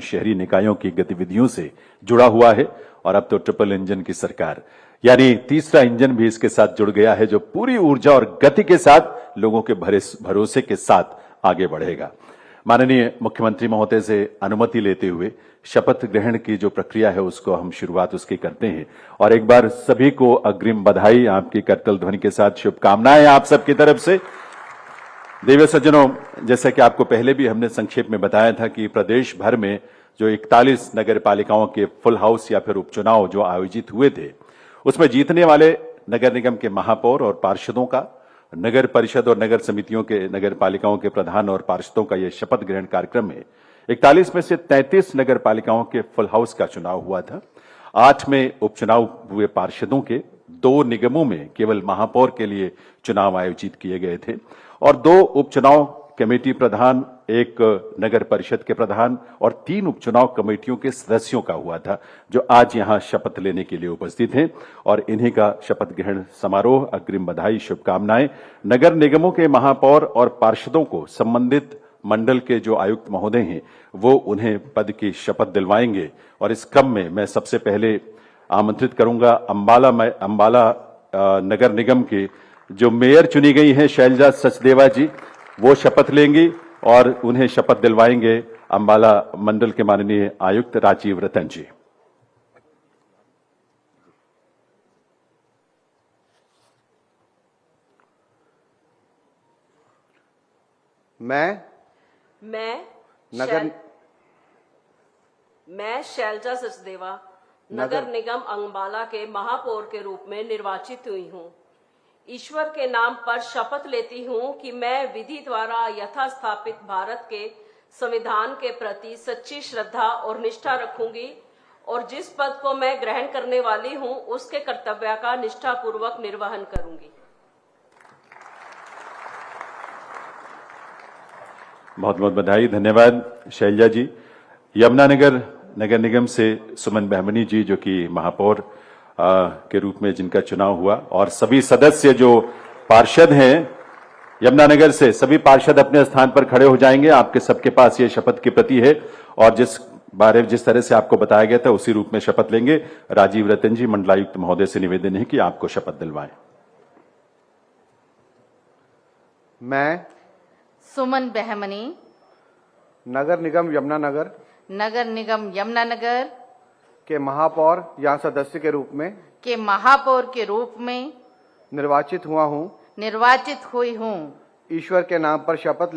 शहरी निकायों की गतिविधियों से जुड़ा हुआ है और अब तो ट्रिपल इंजन की सरकार यानी तीसरा इंजन भी इसके साथ जुड़ गया है जो पूरी ऊर्जा और गति के साथ लोगों के भरोसे के साथ आगे बढ़ेगा। माननीय मुख्यमंत्री महोदय से अनुमति लेते हुए शपथ ग्रहण की जो प्रक्रिया है उसको हम शुरुआत उसकी करते हैं और एक बार सभी को अग्रिम बधाई, आपकी करतल ध्वनि के साथ शुभकामनाएं आप सबकी तरफ से। देवी सज्जनों, जैसा कि आपको पहले भी हमने संक्षेप में बताया था कि प्रदेश भर में जो 41 नगर पालिकाओं के फुल हाउस या फिर उपचुनाव जो आयोजित हुए थे उसमें जीतने वाले नगर निगम के महापौर और पार्षदों का, नगर परिषद और नगर समितियों के नगर पालिकाओं के प्रधान और पार्षदों का यह शपथ ग्रहण कार्यक्रम है। 41 में से 33 नगर पालिकाओं के फुल हाउस का चुनाव हुआ था। 8 में उपचुनाव हुए पार्षदों के, 2 निगमों में केवल महापौर के लिए चुनाव आयोजित किए गए थे और 2 उपचुनाव कमेटी प्रधान, 1 नगर परिषद के प्रधान और 3 उपचुनाव कमेटियों के सदस्यों का हुआ था जो आज यहां शपथ लेने के लिए उपस्थित हैं और इन्हीं का शपथ ग्रहण समारोह, अग्रिम बधाई, शुभकामनाएं। नगर निगमों के महापौर और पार्षदों को संबंधित मंडल के जो आयुक्त महोदय हैं वो उन्हें पद की शपथ दिलवाएंगे और इस क्रम में मैं सबसे पहले आमंत्रित करूंगा अंबाला नगर निगम के जो मेयर चुनी गई हैं शैलजा सचदेवा जी, वो शपथ लेंगी और उन्हें शपथ दिलवाएंगे अंबाला मंडल के माननीय आयुक्त राजीव रतन जी। मैं शैलजा सचदेवा नगर निगम अंबाला के महापौर के रूप में निर्वाचित हुई हूँ। ईश्वर के नाम पर शपथ लेती हूँ कि मैं विधि द्वारा यथास्थापित भारत के संविधान के प्रति सच्ची श्रद्धा और निष्ठा रखूंगी और जिस पद को मैं ग्रहण करने वाली हूँ उसके कर्तव्य का निष्ठापूर्वक निर्वहन करूंगी। बहुत बहुत बधाई, धन्यवाद शैलजा जी। यमुनानगर नगर निगम से सुमन बहमनी जी जो कि महापौर के रूप में जिनका चुनाव हुआ और सभी सदस्य जो पार्षद हैं यमुनानगर से, सभी पार्षद अपने स्थान पर खड़े हो जाएंगे। आपके सबके पास ये शपथ की प्रति है और जिस तरह से आपको बताया गया था उसी रूप में शपथ लेंगे। राजीव रतन जी मंडलायुक्त महोदय से निवेदन है कि आपको शपथ दिलवाएं। मैं सुमन बहमनी नगर निगम यमुनानगर के महापौर या सदस्य के रूप में निर्वाचित हुई हूँ। ईश्वर के नाम पर शपथ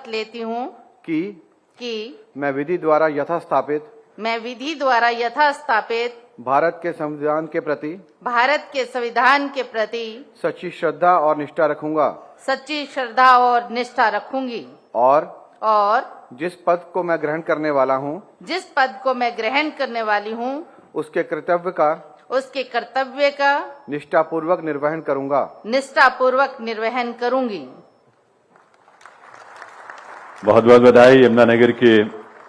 लेती हूँ कि मैं विधि द्वारा यथास्थापित भारत के संविधान के प्रति सच्ची श्रद्धा और निष्ठा रखूंगी और जिस पद को मैं ग्रहण करने वाली हूँ उसके कर्तव्य का निष्ठापूर्वक निर्वहन करूंगी। बहुत बहुत बधाई यमुनानगर के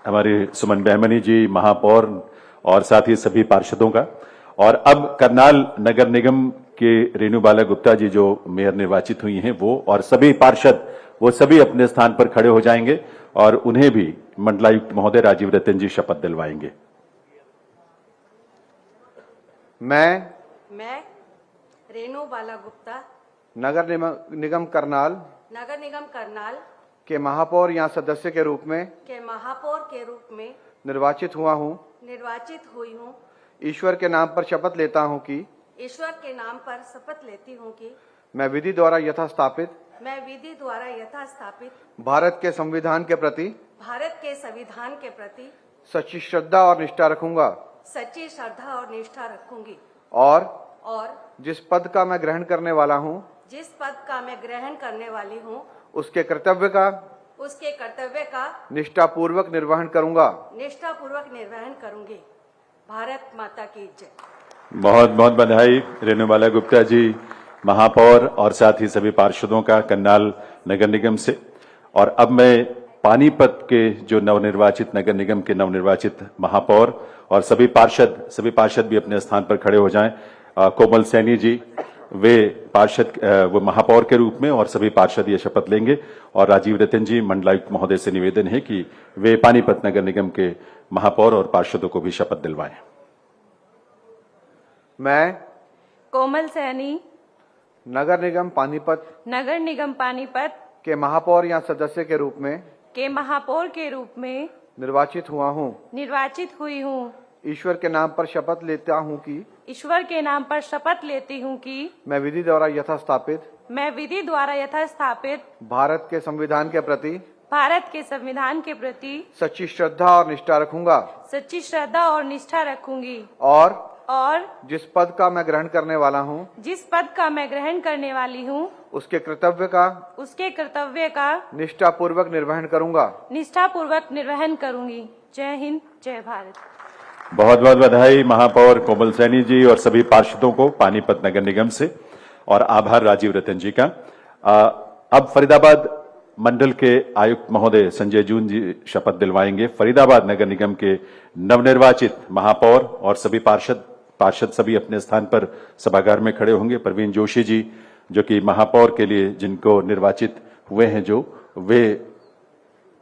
हमारे सुमन बहमनी जी महापौर और साथ ही सभी पार्षदों का। और अब करनाल नगर निगम के रेणु बाला गुप्ता जी जो मेयर निर्वाचित हुई हैं वो और सभी पार्षद वो सभी अपने स्थान पर खड़े हो जाएंगे और उन्हें भी मंडलायुक्त महोदय राजीव रतन जी शपथ दिलवाएंगे। मैं रेणु बाला गुप्ता नगर निगम करनाल के महापौर या सदस्य के रूप में निर्वाचित हुई हूँ। ईश्वर के नाम पर शपथ लेती हूँ कि मैं विधि द्वारा यथास्थापित भारत के संविधान के प्रति सच्ची श्रद्धा और निष्ठा रखूंगी और जिस पद का मैं ग्रहण करने वाली हूँ उसके कर्तव्य का निष्ठापूर्वक निर्वहन करूंगी। भारत माता की जय। बहुत बहुत बधाई रेणु बाला गुप्ता जी महापौर और साथ ही सभी पार्षदों का करनाल नगर निगम से। और अब मैं पानीपत के जो नवनिर्वाचित नगर निगम के नवनिर्वाचित महापौर और सभी पार्षद भी अपने स्थान पर खड़े हो जाएं। कोमल सैनी जी वे पार्षद वो महापौर के रूप में और सभी पार्षद ये शपथ लेंगे। और राजीव रतन जी मंडलायुक्त महोदय से निवेदन है कि वे पानीपत नगर निगम के महापौर और पार्षदों को भी शपथ दिलवाएं। मैं कोमल सैनी नगर निगम पानीपत के महापौर या सदस्य के रूप में निर्वाचित हुई हूँ। ईश्वर के नाम पर शपथ लेता हूँ कि मैं विधि द्वारा यथास्थापित भारत के संविधान के प्रति सच्ची श्रद्धा और निष्ठा रखूंगी और जिस पद का मैं ग्रहण करने वाली हूँ उसके कर्तव्य का निष्ठापूर्वक निर्वहन करूंगी। जय हिंद, जय भारत। बहुत बहुत बधाई महापौर कोमल सैनी जी और सभी पार्षदों को पानीपत नगर निगम से, और आभार राजीव रतन जी का। अब फरीदाबाद मंडल के आयुक्त महोदय संजय जून जी शपथ दिलवाएंगे। फरीदाबाद नगर निगम के नवनिर्वाचित महापौर और सभी पार्षद सभी अपने स्थान पर सभागार में खड़े होंगे। प्रवीण जोशी जी जो कि महापौर के लिए जिनको निर्वाचित हुए हैं, वे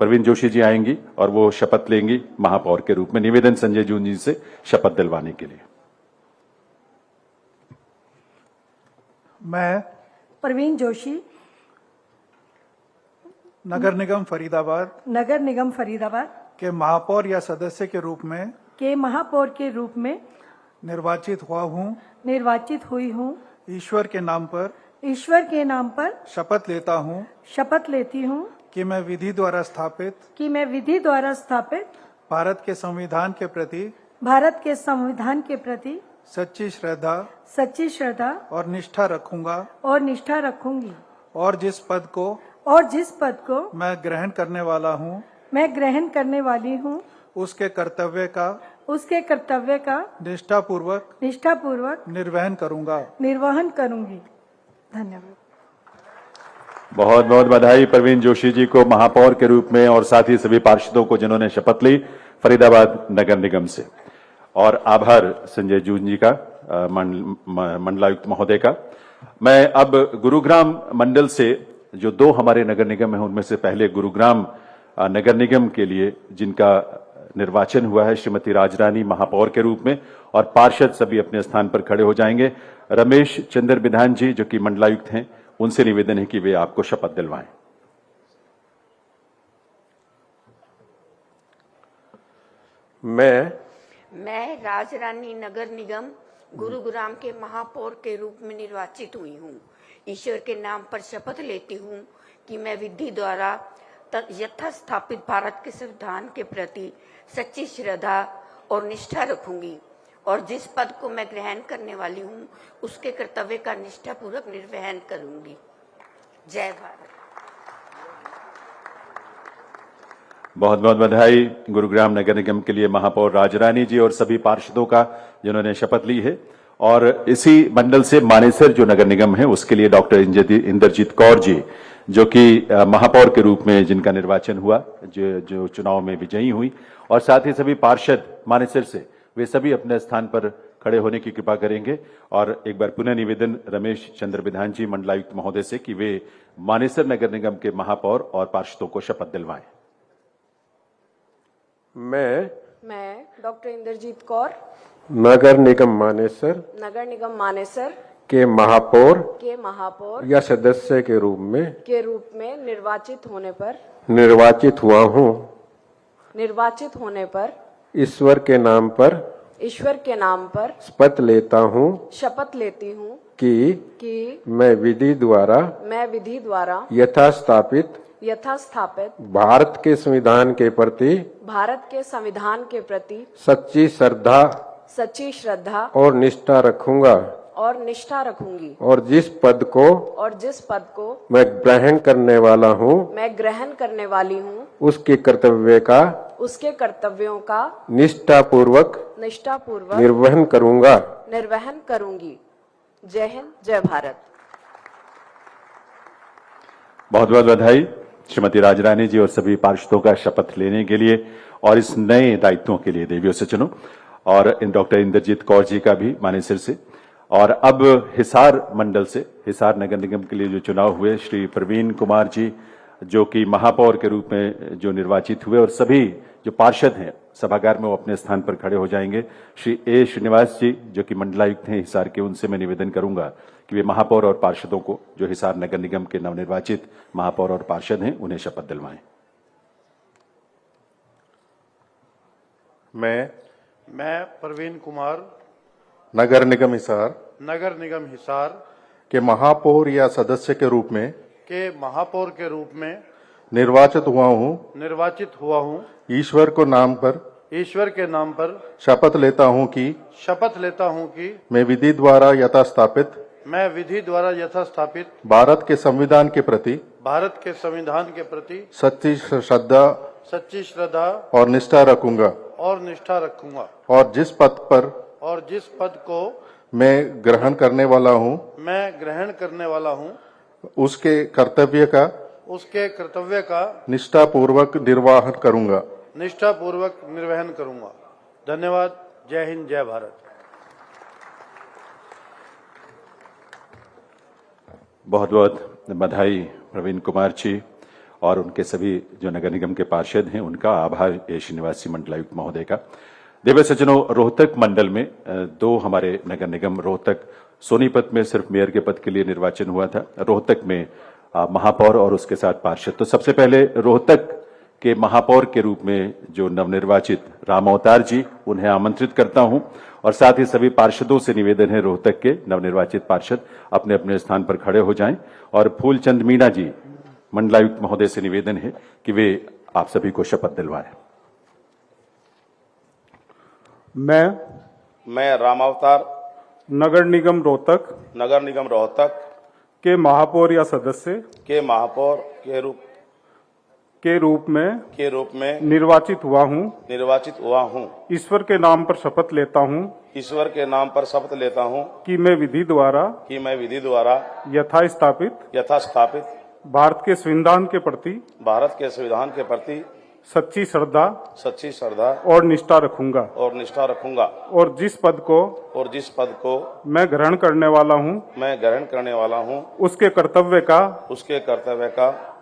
प्रवीण जोशी जी आएंगी और वो शपथ लेंगी महापौर के रूप में। निवेदन संजय जून जी से शपथ दिलवाने के लिए। मैं प्रवीण जोशी नगर निगम फरीदाबाद के महापौर या सदस्य के रूप में निर्वाचित हुई हूँ। ईश्वर के नाम पर शपथ लेती हूँ कि मैं विधि द्वारा स्थापित भारत के संविधान के प्रति सच्ची श्रद्धा और निष्ठा रखूंगी और जिस पद को मैं ग्रहण करने वाली हूँ उसके कर्तव्य का निष्ठापूर्वक निर्वहन करूंगी। धन्यवाद। बहुत बहुत बधाई प्रवीण जोशी जी को महापौर के रूप में और साथ ही सभी पार्षदों को जिन्होंने शपथ ली फरीदाबाद नगर निगम से। और आभार संजय जून जी का, मंडलायुक्त महोदय का। मैं अब गुरुग्राम मंडल से जो 2 हमारे नगर निगम हैं उनमें से पहले गुरुग्राम नगर निगम के लिए जिनका निर्वाचन हुआ है श्रीमती राजरानी महापौर के रूप में, और पार्षद सभी अपने स्थान पर खड़े हो जाएंगे। रमेश चंद्र विधान जी जो कि मंडलायुक्त हैं, उनसे निवेदन है कि वे आपको शपथ दिलवाएं। मैं राजरानी नगर निगम गुरुग्राम के महापौर के रूप में निर्वाचित हुई हूँ। ईश्वर के नाम पर शपथ लेती हूँ कि मैं विधि द्वारा यथास्थापित भारत के संविधान के प्रति सच्ची श्रद्धा और निष्ठा रखूंगी और जिस पद को मैं ग्रहण करने वाली हूँ उसके कर्तव्य का निष्ठापूर्वक निर्वहन करूंगी। जय भारत। बहुत बहुत बधाई गुरुग्राम नगर निगम के लिए महापौर राजरानी जी और सभी पार्षदों का जिन्होंने शपथ ली है। और इसी मंडल से मानेसर जो नगर निगम है उसके लिए डॉक्टर इंद्रजीत कौर जी जो कि महापौर के रूप में जिनका निर्वाचन हुआ, जो चुनाव में विजयी हुई, और साथ ही सभी पार्षद मानेसर से वे सभी अपने स्थान पर खड़े होने की कृपा करेंगे। और एक बार पुनः निवेदन रमेश चंद्र विधान जी मंडलायुक्त महोदय से कि वे मानेसर नगर निगम के महापौर और पार्षदों को शपथ दिलवाएं। मैं डॉक्टर इंद्रजीत कौर नगर निगम मानेसर के महापौर या सदस्य के रूप में निर्वाचित होने पर ईश्वर के नाम पर शपथ लेती हूँ कि मैं विधि द्वारा यथास्थापित भारत के संविधान के प्रति सच्ची श्रद्धा और निष्ठा रखूंगा और जिस पद को मैं ग्रहण करने वाली हूँ उसके कर्तव्यों का निष्ठापूर्वक निर्वहन करूंगी। जय हिंद, जय भारत। बहुत बहुत बधाई श्रीमती राजरानी जी और सभी पार्षदों का शपथ लेने के लिए और इस नए दायित्वों के लिए देवियों से चुनो। और डॉक्टर इंद्रजीत कौर जी का भी मानेसर से। और अब हिसार मंडल से, हिसार नगर निगम के लिए जो चुनाव हुए, श्री प्रवीण कुमार जी जो कि महापौर के रूप में जो निर्वाचित हुए, और सभी जो पार्षद हैं सभागार में वो अपने स्थान पर खड़े हो जाएंगे। श्री ए श्रीनिवास जी जो कि मंडलायुक्त हैं हिसार के, उनसे मैं निवेदन करूंगा कि वे महापौर और पार्षदों को, जो हिसार नगर निगम के नवनिर्वाचित महापौर और पार्षद हैं, उन्हें शपथ दिलवाएं। मैं प्रवीण कुमार नगर निगम हिसार के महापौर या सदस्य के रूप में निर्वाचित हुआ हूँ ईश्वर के नाम पर शपथ लेता हूँ कि मैं विधि द्वारा यथास्थापित भारत के संविधान के प्रति सच्ची श्रद्धा और निष्ठा रखूंगा और जिस पद को मैं ग्रहण करने वाला हूँ उसके कर्तव्य का निष्ठापूर्वक निर्वहन करूंगा। धन्यवाद। जय हिंद, जय भारत। बहुत बहुत बधाई प्रवीण कुमार जी और उनके सभी जो नगर निगम के पार्षद हैं, उनका आभार ए श्रीनिवास जी मंडलायुक्त महोदय का। दिव्य सज्जनों, रोहतक मंडल में दो हमारे नगर निगम, रोहतक सोनीपत में सिर्फ मेयर के पद के लिए निर्वाचन हुआ था, रोहतक में महापौर और उसके साथ पार्षद। तो सबसे पहले रोहतक के महापौर के रूप में जो नवनिर्वाचित राम अवतार जी, उन्हें आमंत्रित करता हूं और साथ ही सभी पार्षदों से निवेदन है, रोहतक के नवनिर्वाचित पार्षद अपने अपने स्थान पर खड़े हो जाएं और फूलचंद मीणा जी मंडलायुक्त महोदय से निवेदन है कि वे आप सभी को शपथ दिलवाएं। मैं राम अवतार नगर निगम रोहतक के महापौर या सदस्य के रूप में निर्वाचित हुआ हूँ ईश्वर के नाम पर शपथ लेता हूँ कि मैं विधि द्वारा यथास्थापित भारत के संविधान के प्रति सच्ची श्रद्धा और निष्ठा रखूंगा और जिस पद को मैं ग्रहण करने वाला हूँ उसके कर्तव्य का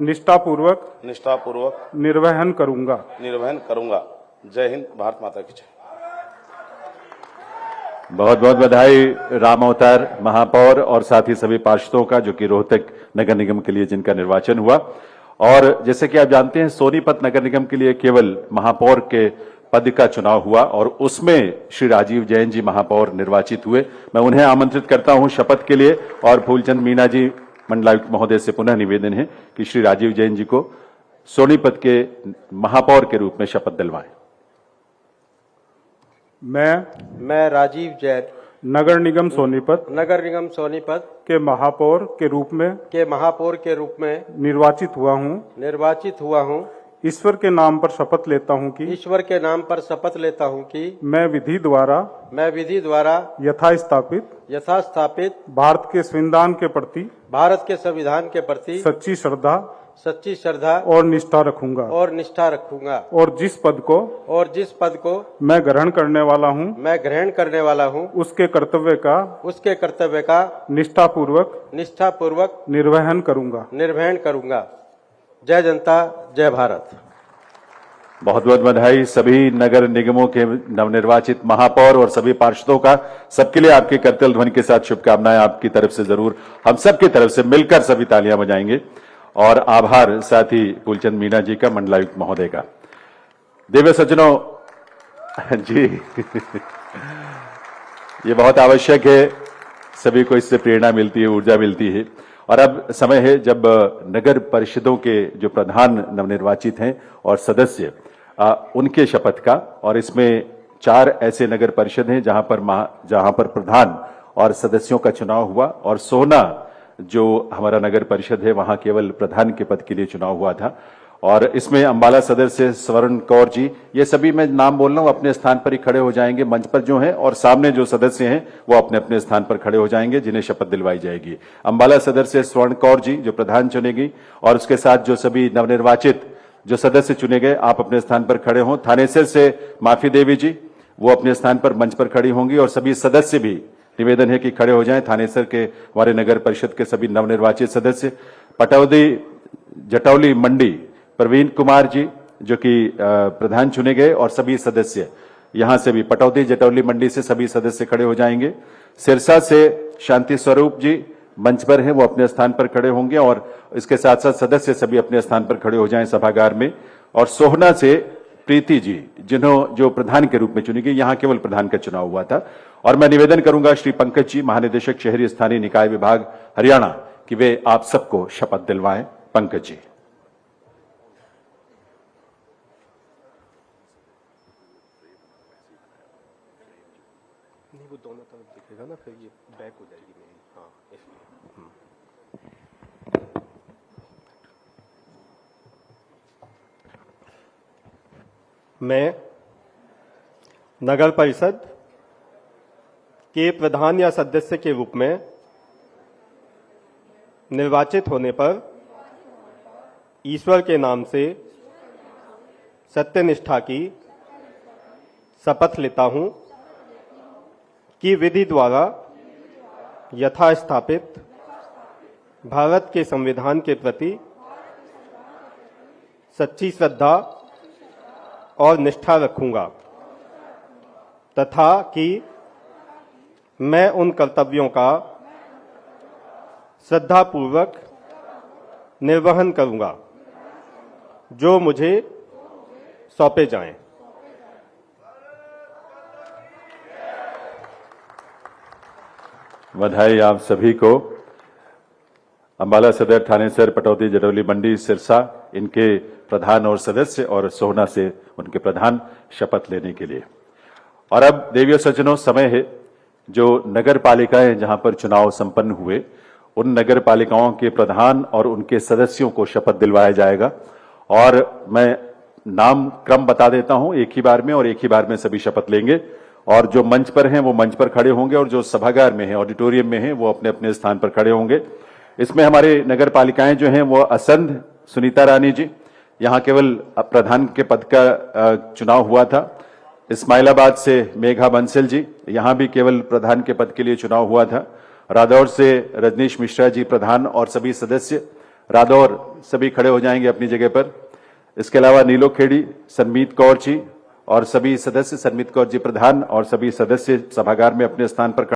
निष्ठापूर्वक निर्वहन करूंगा। जय हिंद, भारत माता की जय। बहुत बहुत बधाई राम अवतार महापौर और साथ ही सभी पार्षदों का, जो कि रोहतक नगर निगम के लिए जिनका निर्वाचन हुआ। और जैसे कि आप जानते हैं, सोनीपत नगर निगम के लिए केवल महापौर के पद का चुनाव हुआ और उसमें श्री राजीव जैन जी महापौर निर्वाचित हुए। मैं उन्हें आमंत्रित करता हूं शपथ के लिए और फूलचंद मीणा जी मंडलायुक्त महोदय से पुनः निवेदन है कि श्री राजीव जैन जी को सोनीपत के महापौर के रूप में शपथ दिलवाएं। मैं राजीव जैन नगर निगम सोनीपत के महापौर के रूप में निर्वाचित हुआ हूँ ईश्वर के नाम पर शपथ लेता हूँ कि मैं विधि द्वारा यथास्थापित भारत के संविधान के प्रति सच्ची श्रद्धा और निष्ठा रखूंगा और जिस पद को मैं ग्रहण करने वाला हूँ उसके कर्तव्य का निष्ठापूर्वक निर्वहन करूंगा। जय जनता, जय भारत। बहुत बहुत बधाई सभी नगर निगमों के नवनिर्वाचित महापौर और सभी पार्षदों का। सबके लिए आपके करतल ध्वनि के साथ शुभकामनाएं आपकी तरफ से जरूर, हम सबकी तरफ से मिलकर सभी तालियां बजाएंगे और आभार साथ ही फूलचंद मीणा जी का, मंडलायुक्त महोदय का। दिव्य सज्जनों जी ये बहुत आवश्यक है, सभी को इससे प्रेरणा मिलती है, ऊर्जा मिलती है। और अब समय है जब नगर परिषदों के जो प्रधान नवनिर्वाचित हैं और सदस्य उनके शपथ का, और इसमें 4 ऐसे नगर परिषद हैं जहां पर प्रधान और सदस्यों का चुनाव हुआ, और सोहना जो हमारा नगर परिषद है वहां केवल प्रधान के पद के लिए चुनाव हुआ था। और इसमें अंबाला सदर से स्वर्ण कौर जी, ये सभी मैं नाम बोल रहा हूं, अपने स्थान पर ही खड़े हो जाएंगे मंच पर जो हैं, और सामने जो सदस्य हैं वो अपने अपने स्थान पर खड़े हो जाएंगे जिन्हें शपथ दिलवाई जाएगी। अंबाला सदर से स्वर्ण कौर जी जो प्रधान चुनेगी, और उसके साथ जो सभी नवनिर्वाचित जो सदस्य चुने गए आप अपने स्थान पर खड़े हों। थानेसर से माफी देवी जी वो अपने स्थान पर मंच पर खड़ी होंगी और सभी सदस्य भी निवेदन है कि खड़े हो जाएं थानेसर के हमारे नगर परिषद के सभी नवनिर्वाचित सदस्य। पटौदी जटौली मंडी प्रवीण कुमार जी जो कि प्रधान चुने गए, और सभी सदस्य यहां से भी पटौदी जटौली मंडी से सभी सदस्य खड़े हो जाएंगे। सिरसा से शांति स्वरूप जी मंच पर हैं, वो अपने स्थान पर खड़े होंगे, और इसके साथ साथ सदस्य सभी अपने स्थान पर खड़े हो जाएं सभागार में। और सोहना से प्रीति जी जो प्रधान के रूप में चुनी गई, यहां केवल प्रधान का चुनाव हुआ था। और मैं निवेदन करूंगा श्री पंकज जी, महानिदेशक शहरी स्थानीय निकाय विभाग हरियाणा, कि वे आप सबको शपथ दिलवाएं। पंकज जी। वो दोनों तरफ दिखेगा ना, फिर ये बैक हो जाएगी मेरी। हाँ, इसलिए मैं नगर परिषद के प्रधान या सदस्य के रूप में निर्वाचित होने पर ईश्वर के नाम से सत्यनिष्ठा की शपथ लेता हूं कि विधि द्वारा यथास्थापित भारत के संविधान के प्रति सच्ची श्रद्धा और निष्ठा रखूंगा, तथा कि मैं उन कर्तव्यों का श्रद्धापूर्वक निर्वहन करूंगा जो मुझे सौंपे जाएं। बधाई आप सभी को। अंबाला सदर, थानेसर, पटौदी, जटौली मंडी, सिरसा, इनके प्रधान और सदस्य, और सोहना से उनके प्रधान शपथ लेने के लिए। और अब देवियों सज्जनों, समय है जो नगर पालिकाएं जहां पर चुनाव संपन्न हुए, उन नगर पालिकाओं के प्रधान और उनके सदस्यों को शपथ दिलवाया जाएगा। और मैं नाम क्रम बता देता हूं एक ही बार में, और एक ही बार में सभी शपथ लेंगे। और जो मंच पर हैं वो मंच पर खड़े होंगे, और जो सभागार में हैं, ऑडिटोरियम में हैं, वो अपने अपने स्थान पर खड़े होंगे। इसमें हमारे नगर पालिकाएं जो हैं वो असंध सुनीता रानी जी, यहाँ केवल प्रधान के पद का चुनाव हुआ था। इस्माइलाबाद से मेघा बंसल जी, यहाँ भी केवल प्रधान के पद के लिए चुनाव हुआ था। रादौर से रजनीश मिश्रा जी प्रधान और सभी सदस्य, रादौर सभी खड़े हो जाएंगे अपनी जगह पर। इसके अलावा नीलोखेड़ी सनमीत कौर जी और सभी सदस्य, सनमीत कौर जी प्रधान और सभी सदस्य सभागार में अपने स्थान पर